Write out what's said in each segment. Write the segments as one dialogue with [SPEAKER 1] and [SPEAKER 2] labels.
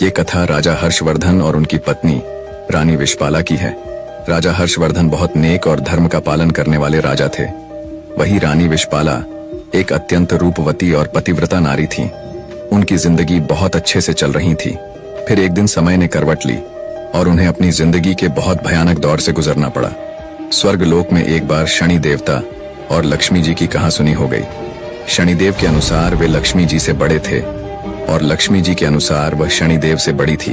[SPEAKER 1] ये कथा राजा हर्षवर्धन और उनकी पत्नी रानी विशपाला की है। राजा हर्षवर्धन बहुत नेक और धर्म का पालन करने वाले राजा थे। वही रानी विशपाला एक अत्यंत रूपवती और पतिव्रता नारी थी। उनकी जिंदगी बहुत अच्छे से चल रही थी। फिर एक दिन समय ने करवट ली और उन्हें अपनी जिंदगी के बहुत भयानक दौर से गुजरना पड़ा। स्वर्गलोक में एक बार शनि देवता और लक्ष्मी जी की कहासुनी हो गई। शनिदेव के अनुसार वे लक्ष्मी जी से बड़े थे और लक्ष्मी जी के अनुसार वह शनिदेव से बड़ी थी।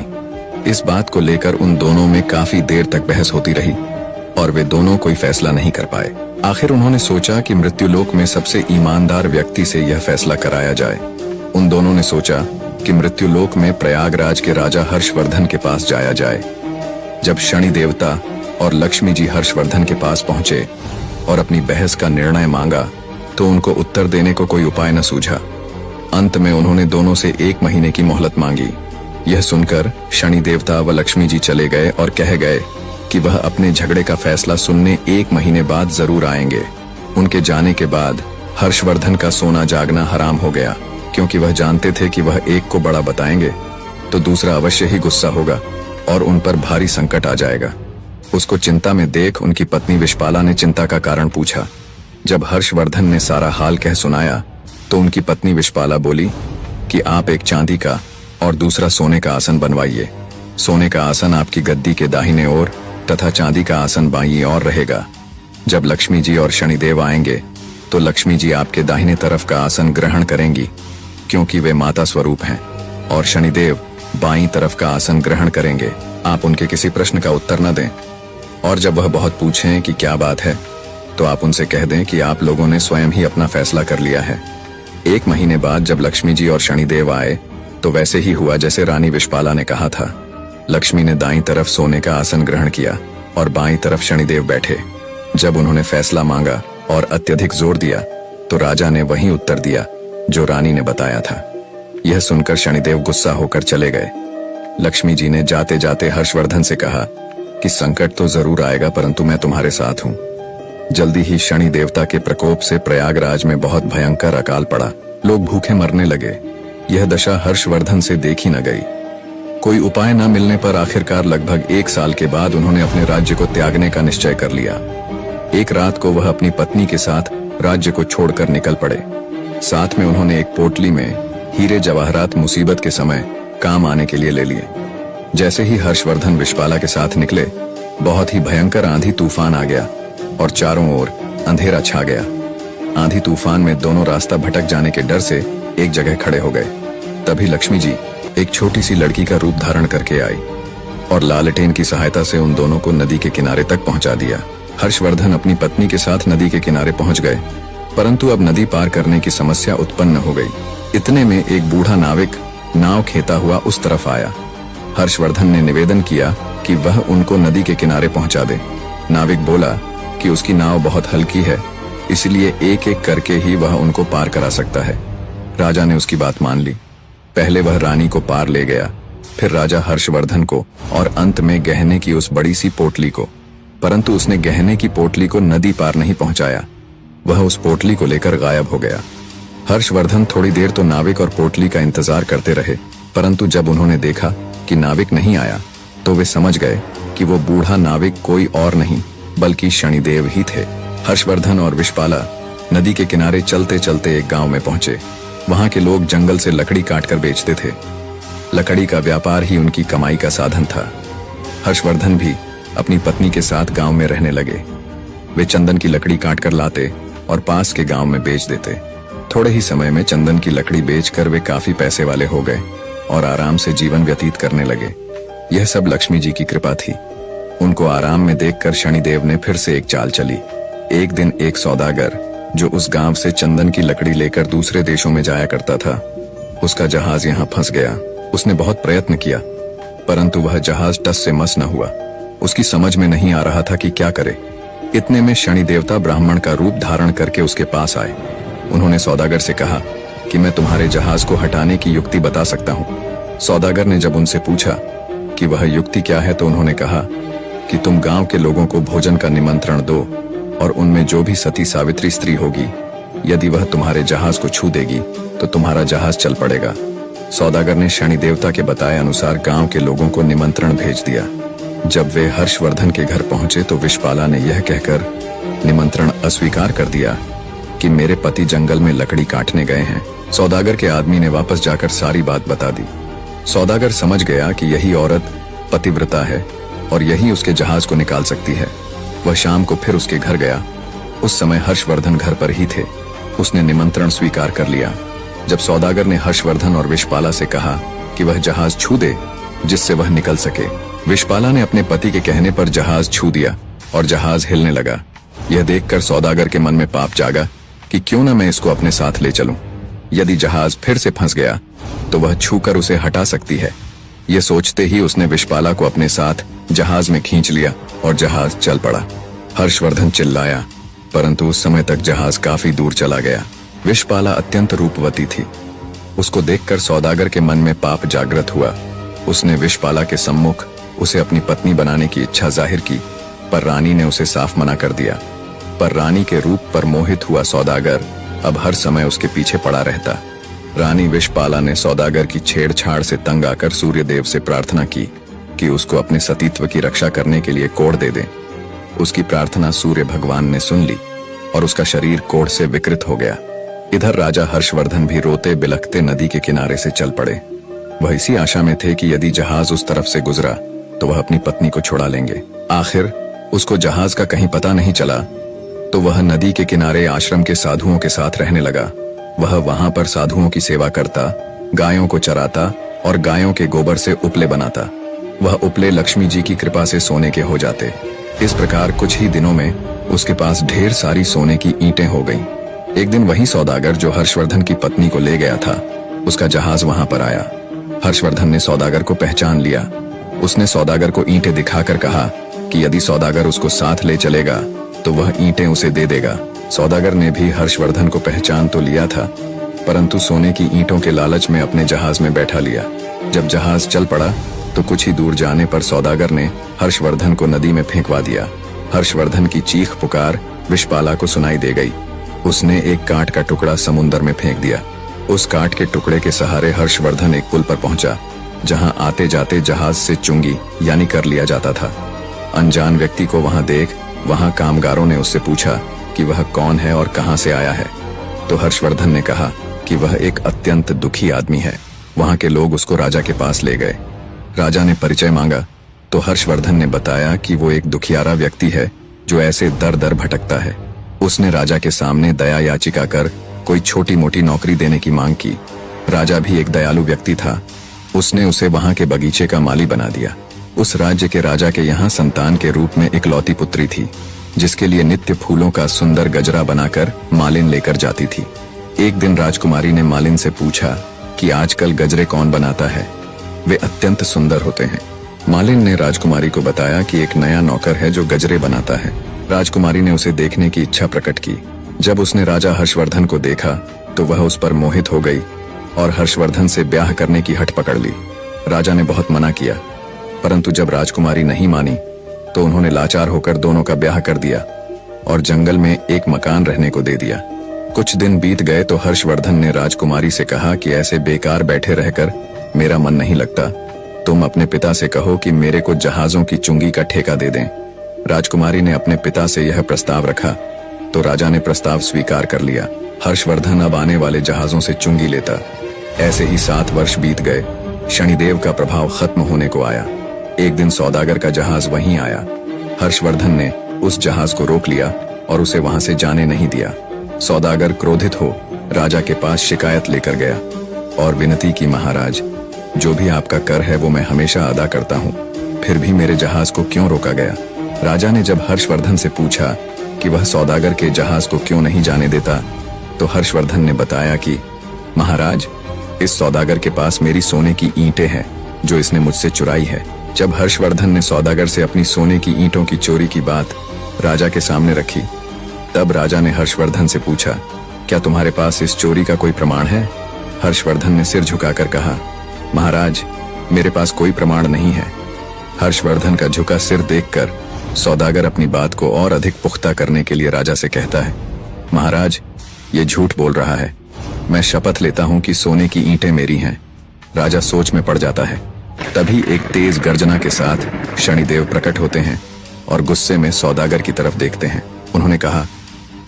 [SPEAKER 1] इस बात को लेकर उन दोनों में काफी देर तक बहस होती रही और वे दोनों कोई फैसला नहीं कर पाए। आखिर उन्होंने सोचा कि मृत्युलोक में सबसे ईमानदार व्यक्ति से यह फैसला कराया जाए। उन दोनों ने सोचा कि मृत्युलोक में प्रयागराज के राजा हर्षवर्धन के पास जाया जाए। जब शनि देवता और लक्ष्मी जी हर्षवर्धन के पास पहुंचे और अपनी बहस का निर्णय मांगा तो उनको उत्तर देने को कोई उपाय न सूझा। अंत में उन्होंने दोनों से 1 महीने की मोहलत मांगी। यह सुनकर शनि देवता व लक्ष्मी जी चले गए और कह गए कि वह अपने झगड़े का फैसला सुनने 1 महीने बाद जरूर आएंगे। उनके जाने के बाद हर्षवर्धन का सोना जागना हराम हो गया, क्योंकि वह जानते थे कि वह एक को बड़ा बताएंगे तो दूसरा अवश्य ही गुस्सा होगा और उन पर भारी संकट आ जाएगा। उसको चिंता में देख उनकी पत्नी विशपाला ने चिंता का कारण पूछा। जब हर्षवर्धन ने सारा हाल कह सुनाया तो उनकी पत्नी विशपाला बोली कि आप एक चांदी का और दूसरा सोने का आसन बनवाइए। सोने का आसन आपकी गद्दी के दाहिने ओर तथा चांदी का आसन बाईं ओर रहेगा। जब लक्ष्मी जी और शनिदेव आएंगे तो लक्ष्मी जी आपके दाहिने तरफ का आसन ग्रहण करेंगी, क्योंकि वे माता स्वरूप हैं, और शनिदेव बाईं तरफ का आसन ग्रहण करेंगे। आप उनके किसी प्रश्न का उत्तर न दें, और जब वह बहुत पूछें कि क्या बात है तो आप उनसे कह दें कि आप लोगों ने स्वयं ही अपना फैसला कर लिया है। 1 महीने बाद जब लक्ष्मी जी और शनिदेव आए तो वैसे ही हुआ जैसे रानी विशपाला ने कहा था। लक्ष्मी ने दाईं तरफ सोने का आसन ग्रहण किया और बाईं तरफ शनिदेव बैठे। जब उन्होंने फैसला मांगा और अत्यधिक जोर दिया तो राजा ने वही उत्तर दिया जो रानी ने बताया था। यह सुनकर शनिदेव गुस्सा होकर चले गए। लक्ष्मी जी ने जाते जाते हर्षवर्धन से कहा कि संकट तो जरूर आएगा, परंतु मैं तुम्हारे साथ हूँ। जल्दी ही शनि देवता के प्रकोप से प्रयागराज में बहुत भयंकर अकाल पड़ा। लोग भूखे मरने लगे। यह दशा हर्षवर्धन से देखी न गई। कोई उपाय न मिलने पर आखिरकार लगभग 1 साल के बाद उन्होंने अपने राज्य को त्यागने का निश्चय कर लिया। एक रात को वह अपनी पत्नी के साथ राज्य को छोड़कर निकल पड़े। साथ में उन्होंने एक पोटली में हीरे जवाहरात मुसीबत के समय काम आने के लिए ले लिए। जैसे ही हर्षवर्धन विशपाला के साथ निकले, बहुत ही भयंकर आंधी तूफान आ गया और चारों ओर अंधेरा छा गया। आंधी तूफान में दोनों रास्ता भटक जाने के डर से एक जगह खड़े हो गए। तभी लक्ष्मी जी एक छोटी सी लड़की का रूप धारण करके आई और लालटेन की सहायता से उन दोनों को नदी के किनारे तक पहुंचा दिया। हर्षवर्धन अपनी पत्नी के साथ नदी के किनारे पहुंच गए, परंतु अब नदी पार करने की समस्या उत्पन्न हो गई। इतने में एक बूढ़ा नाविक नाव खेता हुआ उस तरफ आया। हर्षवर्धन ने निवेदन किया कि वह उनको नदी के किनारे पहुंचा दे। नाविक बोला कि उसकी नाव बहुत हल्की है, इसलिए एक एक करके ही वह उनको पार करा सकता है। राजा ने उसकी बात मान ली। पहले वह रानी को पार ले गया, फिर राजा हर्षवर्धन को और अंत में गहने की उस बड़ी सी पोटली को। परंतु उसने गहने की पोटली को नदी पार नहीं पहुंचाया। वह उस पोटली को लेकर गायब हो गया। हर्षवर्धन थोड़ी देर तो नाविक और पोटली का इंतजार करते रहे, परंतु जब उन्होंने देखा कि नाविक नहीं आया तो वे समझ गए कि वो बूढ़ा नाविक कोई और नहीं बल्कि शनिदेव ही थे। हर्षवर्धन और विशपाला नदी के किनारे चलते चलते एक गांव में पहुंचे। वहां के लोग जंगल से लकड़ी काटकर बेचते थे। लकड़ी का व्यापार ही उनकी कमाई का साधन था। हर्षवर्धन भी अपनी पत्नी के साथ गांव में रहने लगे। वे चंदन की लकड़ी काटकर लाते और पास के गांव में बेच देते। थोड़े ही समय में चंदन की लकड़ी बेचकर वे काफी पैसे वाले हो गए और आराम से जीवन व्यतीत करने लगे। यह सब लक्ष्मी जी की कृपा थी। उनको आराम में देखकर शनिदेव ने फिर से एक चाल चली। एक दिन एक सौदागर जो उस गांव से चंदन की लकड़ी लेकर दूसरे देशों में जाया करता था, उसका जहाज यहाँ फंस गया। उसने बहुत प्रयत्न किया, परंतु वह जहाज टस से मस न हुआ। उसकी समझ में नहीं आ रहा था कि क्या करे। इतने में शनि देवता ब्राह्मण का रूप धारण करके उसके पास आए। उन्होंने सौदागर से कहा कि मैं तुम्हारे जहाज को हटाने की युक्ति बता सकता हूँ। सौदागर ने जब उनसे पूछा कि वह युक्ति क्या है तो उन्होंने कहा कि तुम गांव के लोगों को भोजन का निमंत्रण दो और उनमें जो भी सती सावित्री स्त्री होगी, यदि वह तुम्हारे जहाज को छू देगी तो तुम्हारा जहाज चल पड़ेगा। सौदागर ने शनि देवता के बताए अनुसार गांव के लोगों को निमंत्रण भेज दिया। जब वे हर्षवर्धन के घर पहुंचे तो विश्वपाला ने यह कहकर निमंत्रण अस्वीकार कर दिया कि मेरे पति जंगल में लकड़ी काटने गए हैं। सौदागर के आदमी ने वापस जाकर सारी बात बता दी। सौदागर समझ गया कि यही औरत पतिव्रता है और यही उसके जहाज को निकाल सकती है। वह शाम को फिर उसके घर गया। उस समय हर्षवर्धन घर पर ही थे। उसने निमंत्रण स्वीकार कर लिया। जब सौदागर ने हर्षवर्धन और विश्वपाला से कहा कि वह जहाज छू दे जिससे वह निकल सके, विश्वपाला ने अपने पति के कहने पर जहाज छू दिया और जहाज हिलने लगा। यह देखकर सौदागर के मन में पाप जागा कि क्यों न मैं इसको अपने साथ ले चलूं। यदि जहाज फिर से फंस गया तो वह छूकर उसे हटा सकती है। ये सोचते ही उसने विश्वपाला को अपने साथ जहाज में खींच लिया और जहाज चल पड़ा। हर्षवर्धन चिल्लाया, परंतु उस समय तक जहाज काफी दूर चला गया। विश्वपाला अत्यंत रूपवती थी। उसको देखकर सौदागर के मन में पाप जागृत हुआ। उसने विश्वपाला के सम्मुख उसे अपनी पत्नी बनाने की इच्छा जाहिर की, पर रानी ने उसे साफ मना कर दिया। पर रानी के रूप पर मोहित हुआ सौदागर अब हर समय उसके पीछे पड़ा रहता। रानी विश्वपाला ने सौदागर की छेड़छाड़ से तंग आकर सूर्यदेव से प्रार्थना की कि उसको अपने सतीत्व की रक्षा करने के लिए कोढ़ दे दें। उसकी प्रार्थना सूर्य भगवान ने सुन ली और उसका शरीर कोढ़ से विकृत हो गया। इधर राजा हर्षवर्धन भी रोते बिलखते नदी के किनारे से चल पड़े। वह इसी आशा में थे कि यदि जहाज उस तरफ से गुजरा तो वह अपनी पत्नी को छुड़ा लेंगे। आखिर उसको जहाज का कहीं पता नहीं चला तो वह नदी के किनारे आश्रम के साधुओं के साथ रहने लगा। वह वहां पर साधुओं की सेवा करता, गायों को चराता और गायों के गोबर से उपले बनाता। वह उपले लक्ष्मी जी की कृपा से सोने के हो जाते। इस प्रकार कुछ ही दिनों में उसके पास ढेर सारी सोने की ईंटें हो गईं। एक दिन वही सौदागर जो हर्षवर्धन की पत्नी को ले गया था, उसका जहाज वहां पर आया। हर्षवर्धन ने सौदागर को पहचान लिया। उसने सौदागर को ईंटें दिखाकर कहा कि यदि सौदागर उसको साथ ले चलेगा तो वह ईंटें उसे दे देगा। सौदागर ने भी हर्षवर्धन को पहचान तो लिया था, परंतु सोने की ईंटों के लालच में अपने जहाज में बैठा लिया। जब जहाज चल पड़ा तो कुछ ही दूर जाने पर सौदागर ने हर्षवर्धन को नदी में फेंकवा दिया। हर्षवर्धन की चीख पुकार विश्वपाला को सुनाई दे गई। उसने एक काठ का टुकड़ा समुद्र में फेंक दिया। उस काठ के टुकड़े के सहारे हर्षवर्धन एक पुल पर पहुंचा, जहां आते जाते जहाज से चुंगी यानी कर लिया जाता था। अनजान व्यक्ति को वहां देख वहां कामगारों ने उससे पूछा कि वह कौन है और कहां से आया है। तो हर्षवर्धन ने कहा कि वह एक अत्यंत दुखी आदमी है। वहां के लोग उसको राजा के पास ले गए। राजा ने परिचय मांगा तो हर्षवर्धन ने बताया कि वो एक दुखियारा व्यक्ति है जो ऐसे दर दर भटकता है। उसने राजा के सामने दया याचिका कर कोई छोटी मोटी नौकरी देने की मांग की। राजा भी एक दयालु व्यक्ति था। उसने उसे वहां के बगीचे का माली बना दिया। उस राज्य के राजा के यहाँ संतान के रूप में इकलौती पुत्री थी, जिसके लिए नित्य फूलों का सुंदर गजरा बनाकर मालिन लेकर जाती थी। एक दिन राजकुमारी ने मालिन से पूछा कि आजकल गजरे कौन बनाता है, वे अत्यंत सुंदर होते हैं। मालिन ने राजकुमारी को बताया कि एक नया नौकर है जो गजरे बनाता है। राजकुमारी ने उसे देखने की इच्छा प्रकट की। जब उसने राजा हर्षवर्धन को देखा तो वह उस पर मोहित हो गई और हर्षवर्धन से ब्याह करने की हठ पकड़ ली। राजा ने बहुत मना किया, परंतु जब राजकुमारी नहीं मानी तो उन्होंने लाचार होकर दोनों का ब्याह कर दिया और जंगल में एक मकान रहने को दे दिया। कुछ दिन बीत गए तो हर्षवर्धन ने राजकुमारी से कहा कि ऐसे बेकार बैठे रहकर मेरा मन नहीं लगता। तुम अपने पिता से कहो कि मेरे को जहाजों की चुंगी का ठेका दे दें। राजकुमारी ने अपने पिता से यह प्रस्ताव रखा तो राजा ने प्रस्ताव स्वीकार कर लिया। हर्षवर्धन अब आने वाले जहाजों से चुंगी लेता। ऐसे ही 7 वर्ष बीत गए। शनिदेव का प्रभाव खत्म होने को आया। एक दिन सौदागर का जहाज वहीं आया। हर्षवर्धन ने उस जहाज को रोक लिया और उसे वहां से जाने नहीं दिया। सौदागर क्रोधित हो राजा के पास शिकायत लेकर गया और विनती की, महाराज, जो भी आपका कर है वो मैं हमेशा अदा करता हूँ, फिर भी मेरे जहाज को क्यों रोका गया। राजा ने जब हर्षवर्धन से पूछा कि वह सौदागर के जहाज को क्यों नहीं जाने देता तो हर्षवर्धन ने बताया कि महाराज, इस सौदागर के पास मेरी सोने की ईंटें हैं जो इसने मुझसे चुराई है। जब हर्षवर्धन ने सौदागर से अपनी सोने की ईंटों की चोरी की बात राजा के सामने रखी, तब राजा ने हर्षवर्धन से पूछा, क्या तुम्हारे पास इस चोरी का कोई प्रमाण है। हर्षवर्धन ने सिर झुकाकर कहा, महाराज, मेरे पास कोई प्रमाण नहीं है। हर्षवर्धन का झुका सिर देखकर सौदागर अपनी बात को और अधिक पुख्ता करने के लिए राजा से कहता है, महाराज, ये झूठ बोल रहा है। मैं शपथ लेता हूं कि सोने की ईंटें मेरी हैं। राजा सोच में पड़ जाता है। तभी एक तेज गर्जना के साथ शनिदेव प्रकट होते हैं और गुस्से में सौदागर की तरफ देखते हैं। उन्होंने कहा,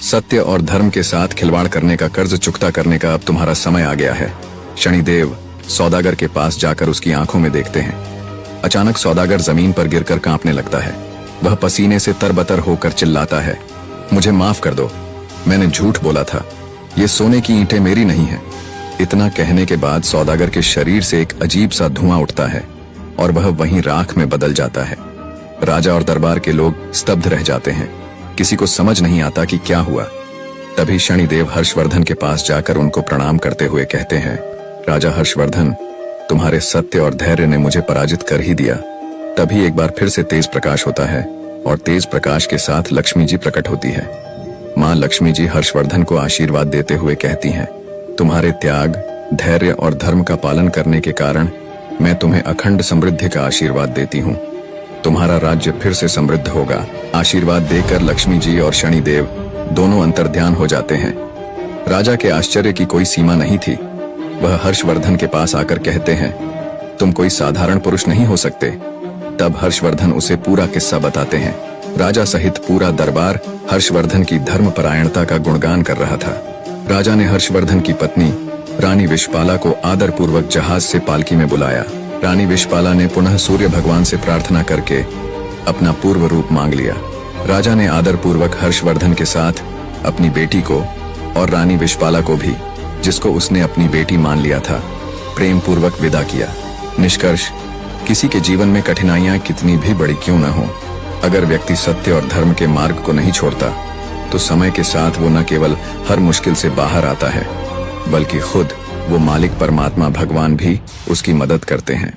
[SPEAKER 1] सत्य और धर्म के साथ खिलवाड़ करने का कर्ज चुकता करने का अब तुम्हारा समय आ गया है। शनिदेव सौदागर के पास जाकर उसकी आंखों में देखते हैं। अचानक सौदागर जमीन पर गिरकर कांपने लगता है। वह पसीने से तरबतर होकर चिल्लाता है, मुझे माफ कर दो, मैंने झूठ बोला था, ये सोने की ईंटें मेरी नहीं है। इतना कहने के बाद सौदागर के शरीर से एक अजीब सा धुआं उठता है और वह वहीं राख में बदल जाता है। राजा और दरबार के लोग स्तब्ध रह जाते हैं। किसी को समझ नहीं आता कि क्या हुआ। तभी शनिदेव हर्षवर्धन के पास जाकर उनको प्रणाम करते हुए कहते हैं, राजा हर्षवर्धन, तुम्हारे सत्य और धैर्य ने मुझे पराजित कर ही दिया। तभी एक बार फिर से तेज प्रकाश होता है और तेज प्रकाश के साथ लक्ष्मी जी प्रकट होती है। माँ लक्ष्मी जी हर्षवर्धन को आशीर्वाद देते हुए कहती हैं, तुम्हारे त्याग, धैर्य और धर्म का पालन करने के कारण मैं तुम्हें अखंड समृद्धि का आशीर्वाद देती हूँ। तुम्हारा राज्य फिर से समृद्ध होगा। आशीर्वाद देकर लक्ष्मी जी और शनिदेव दोनों अंतर्ध्यान हो जाते हैं। राजा के आश्चर्य की कोई सीमा नहीं थी। वह हर्षवर्धन के पास आकर कहते हैं, तुम कोई साधारण पुरुष नहीं हो सकते। तब हर्षवर्धन उसे पूरा किस्सा बताते हैं। राजा सहित पूरा दरबार हर्षवर्धन की धर्मपरायणता का गुणगान कर रहा था। राजा ने हर्षवर्धन की पत्नी रानी विषपाला को आदर पूर्वक जहाज से पालकी में बुलाया। रानी विषपाला ने पुनः सूर्य भगवान से प्रार्थना करके अपना पूर्व रूप मांग लिया। राजा ने आदर पूर्वक हर्षवर्धन के साथ अपनी बेटी को और रानी विषपाला को भी, जिसको उसने अपनी बेटी मान लिया था, प्रेम पूर्वक विदा किया। निष्कर्ष, किसी के जीवन में कठिनाइयां कितनी भी बड़ी क्यों न हो, अगर व्यक्ति सत्य और धर्म के मार्ग को नहीं छोड़ता तो समय के साथ वो न केवल हर मुश्किल से बाहर आता है, बल्कि खुद वो मालिक परमात्मा भगवान भी उसकी मदद करते हैं।